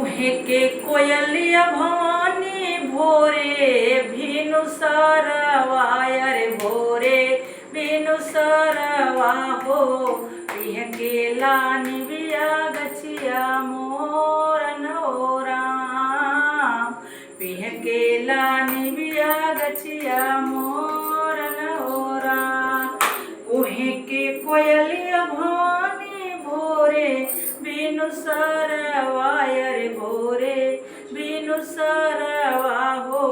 उहे के कोयलिया भवानी भोरे भिनु सरवाया रे भोरे भिनु सरवा हो पिह के लानी बिया गछिया मोरन हो राम पिह के लानी बिया गछिया मोरन हो राम उहे के कोयलिया भवानी भोरे बिनु सरवाया रे भोरे बिनु सरवा हो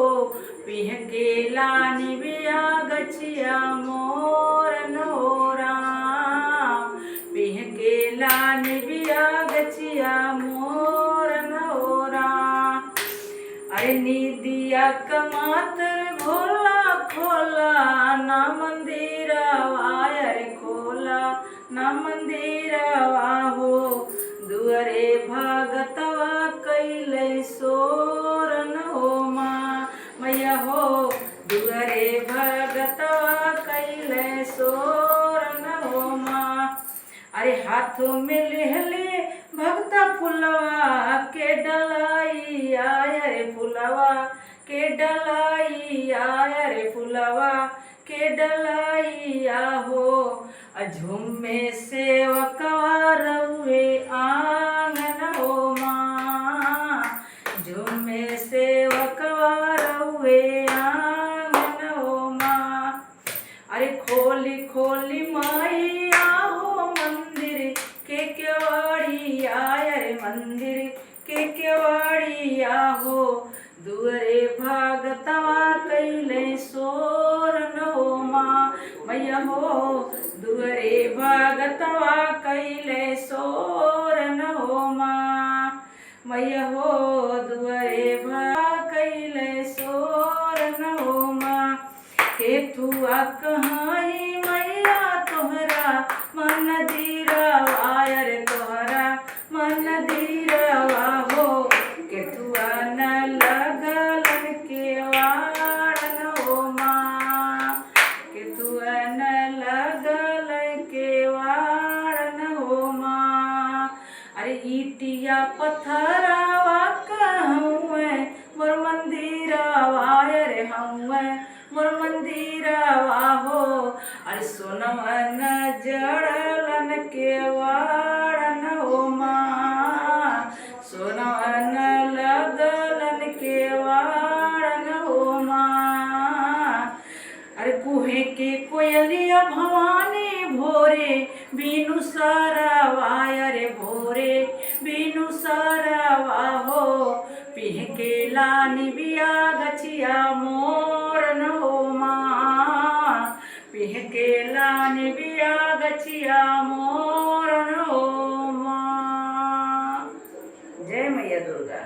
पिह के लानी बिया गछिया मोरन हो राम पिह के लानी बिया गछिया मोरन हो राम अरे निदिया कमात भोला खोला ना मंदिरवा रे खोला ना मंदिरवा हो दुअरे भगतवा कैले सोरन हो माँ मैया हो दुअरे भगतवा कैले सोरन हो माँ अरे हाथों में लेहले भगता फुलवा के डलाई आया रे फुलवा के डलाई आया रे फुलवा के डलाइया हो झुम्मे सेवकवा रउए आंगन हो माँ झुम्मे सेवकवा रउए आंगन हो माँ अरे खोली खोली माइया हो मंदिर के केवाड़ी आया रे मंदिर के केवाड़िया हो दुअरे भगतवा कैले सोरन हो माँ मैया हो दुअरे भगतवा कैले सोरन हो माँ मैया हो दुअरे कैले सोरन हो माँ केथुआ कहाई मैया तोहरा मन दीरवा रे तोहरा मन दीरवा हो केथुआ न लगलन केवाड़न हो माँ केथुआ न लगलन केवाड़न हो माँ अरे ईटिया पत्थरवा कहूँ मोर मंदिरवा रे हूँ मोर मंदिरवा हो अरे सोनवा न जड़लन केवाड़न हो माँ सोनवा न लगलन केवाड़न हो माँ अरे कुहे के कोयलिया भवानी भोरे बिनु सरवाया रे भोरे बिनु सरवा हो पिह के लानी बिया गछिया मोरन हो माँ पिह के लानी बिया गछिया मोरन हो माँ जय मैया दुर्गा।